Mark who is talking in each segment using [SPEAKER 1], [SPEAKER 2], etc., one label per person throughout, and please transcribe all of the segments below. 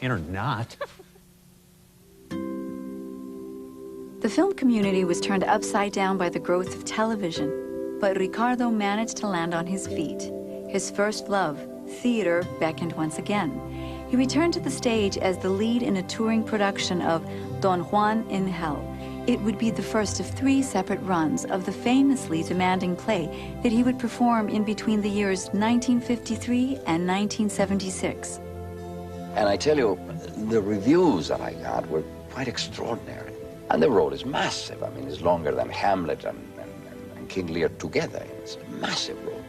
[SPEAKER 1] In or not.
[SPEAKER 2] The film community was turned upside down by the growth of television, but Ricardo managed to land on his feet. His first love, theater, beckoned once again. He returned to the stage as the lead in a touring production of Don Juan in Hell. It would be the first of 3 separate runs of the famously demanding play that he would perform in between the years 1953 and 1976.
[SPEAKER 3] And I tell you, the reviews that I got were quite extraordinary. And the role is massive. I mean, it's longer than Hamlet and King Lear together. It's a massive role.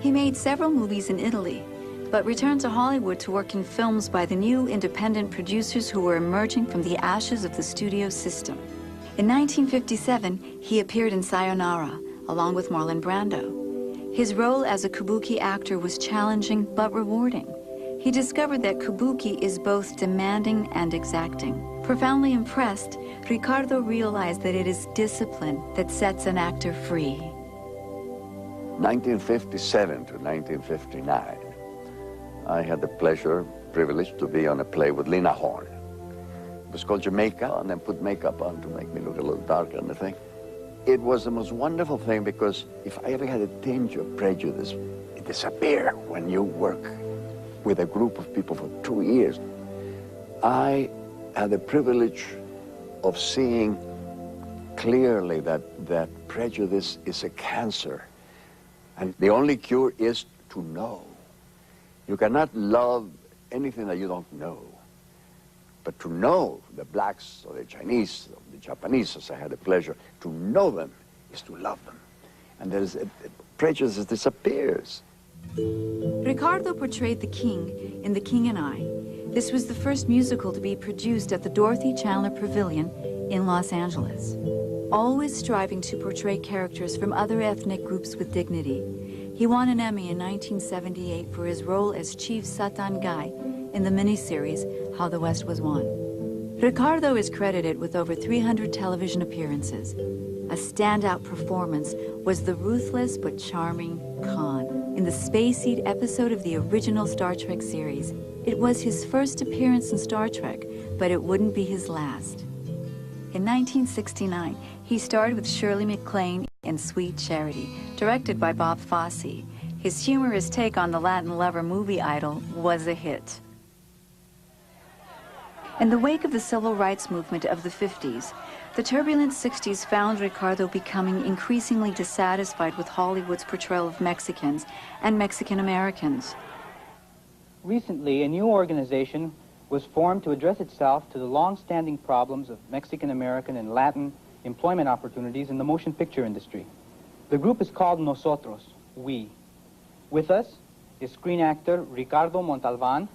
[SPEAKER 2] He made several movies in Italy, but returned to Hollywood to work in films by the new independent producers who were emerging from the ashes of the studio system. In 1957, he appeared in Sayonara, along with Marlon Brando. His role as a kabuki actor was challenging but rewarding. He discovered that kabuki is both demanding and exacting. Profoundly impressed, Ricardo realized that it is discipline that sets an actor free.
[SPEAKER 4] 1957 to 1959, I had the privilege to be on a play with Lena Horne. It was called Jamaica, and then put makeup on to make me look a little darker and the thing. It was the most wonderful thing because if I ever had a tinge of prejudice, it disappeared when you work with a group of people for 2 years. I had the privilege of seeing clearly that prejudice is a cancer. And the only cure is to know. You cannot love anything that you don't know. But to know the blacks or the Chinese or the Japanese, as I had the pleasure, to know them is to love them. And there's prejudice disappears.
[SPEAKER 2] Ricardo portrayed the king in The King and I. This was the first musical to be produced at the Dorothy Chandler Pavilion in Los Angeles. Always striving to portray characters from other ethnic groups with dignity, he won an Emmy in 1978 for his role as Chief Satan Guy in the miniseries How the West Was Won. Ricardo is credited with over 300 television appearances. A standout performance was the ruthless but charming Khan in the Space-Seed episode of the original Star Trek series. It was his first appearance in Star Trek, but it wouldn't be his last. In 1969, he starred with Shirley MacLaine in Sweet Charity, directed by Bob Fosse. His humorous take on the Latin lover movie idol was a hit. In the wake of the civil rights movement of the 50s, the turbulent 60s found Ricardo becoming increasingly dissatisfied with Hollywood's portrayal of Mexicans and Mexican Americans.
[SPEAKER 5] Recently, a new organization was formed to address itself to the long-standing problems of Mexican American and Latin employment opportunities in the motion picture industry. The group is called Nosotros, We. With us is screen actor Ricardo Montalban,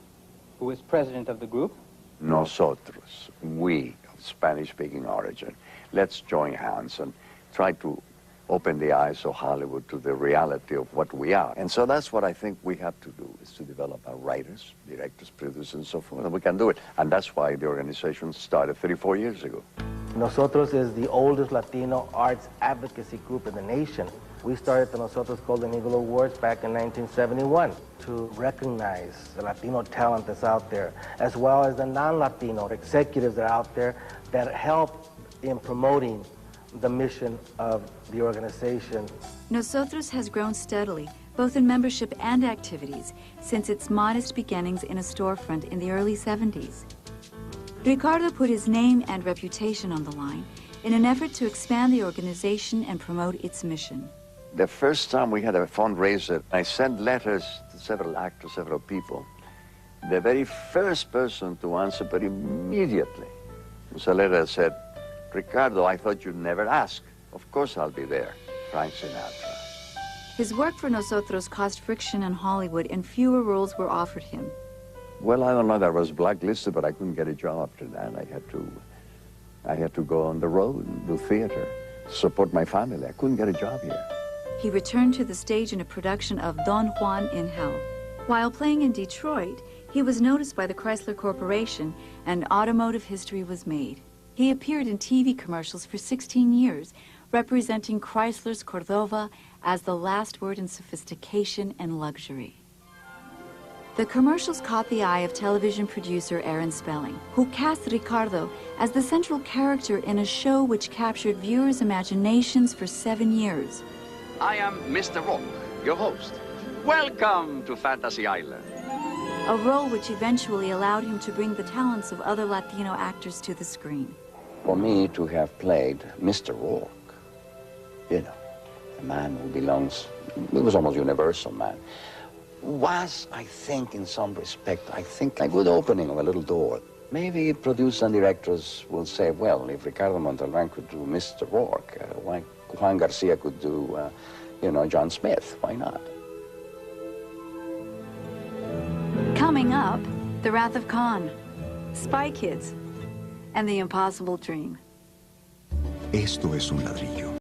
[SPEAKER 5] who is president of the group.
[SPEAKER 4] Nosotros, we, of Spanish-speaking origin. Let's join hands and try to open the eyes of Hollywood to the reality of what we are. And so that's what I think we have to do, is to develop our writers, directors, producers, and so forth, and we can do it. And that's why the organization started 34 years ago.
[SPEAKER 6] Nosotros is the oldest Latino arts advocacy group in the nation. We started the Nosotros Golden Eagle Awards back in 1971 to recognize the Latino talent that's out there, as well as the non-Latino executives that are out there that help in promoting the mission of the organization.
[SPEAKER 2] Nosotros has grown steadily, both in membership and activities, since its modest beginnings in a storefront in the early 70s. Ricardo put his name and reputation on the line in an effort to expand the organization and promote its mission.
[SPEAKER 4] The first time we had a fundraiser, I sent letters to several actors, several people. The very first person to answer, but immediately, was a letter that said, "Ricardo, I thought you'd never ask. Of course I'll be there." Frank Sinatra.
[SPEAKER 2] His work for Nosotros caused friction in Hollywood and fewer roles were offered him.
[SPEAKER 4] Well, I don't know that I was blacklisted, but I couldn't get a job after that. I had to go on the road and do theater, support my family. I couldn't get a job here.
[SPEAKER 2] He returned to the stage in a production of Don Juan in Hell. While playing in Detroit, he was noticed by the Chrysler Corporation and automotive history was made. He appeared in TV commercials for 16 years, representing Chrysler's Cordova as the last word in sophistication and luxury. The commercials caught the eye of television producer Aaron Spelling, who cast Ricardo as the central character in a show which captured viewers' imaginations for 7 years.
[SPEAKER 1] I am Mr. Rock, your host. Welcome to Fantasy Island.
[SPEAKER 2] A role which eventually allowed him to bring the talents of other Latino actors to the screen.
[SPEAKER 3] For me to have played Mr. Rourke, you know, a man who belongs, it was almost universal man, was, I think, in some respect, I think, a good opening of a little door. Maybe producers and directors will say, well, if Ricardo Montalban could do Mr. Rourke, why Juan Garcia could do, you know, John Smith, why not?
[SPEAKER 2] Coming up, The Wrath of Khan, Spy Kids, and The Impossible Dream.
[SPEAKER 7] Esto es un ladrillo.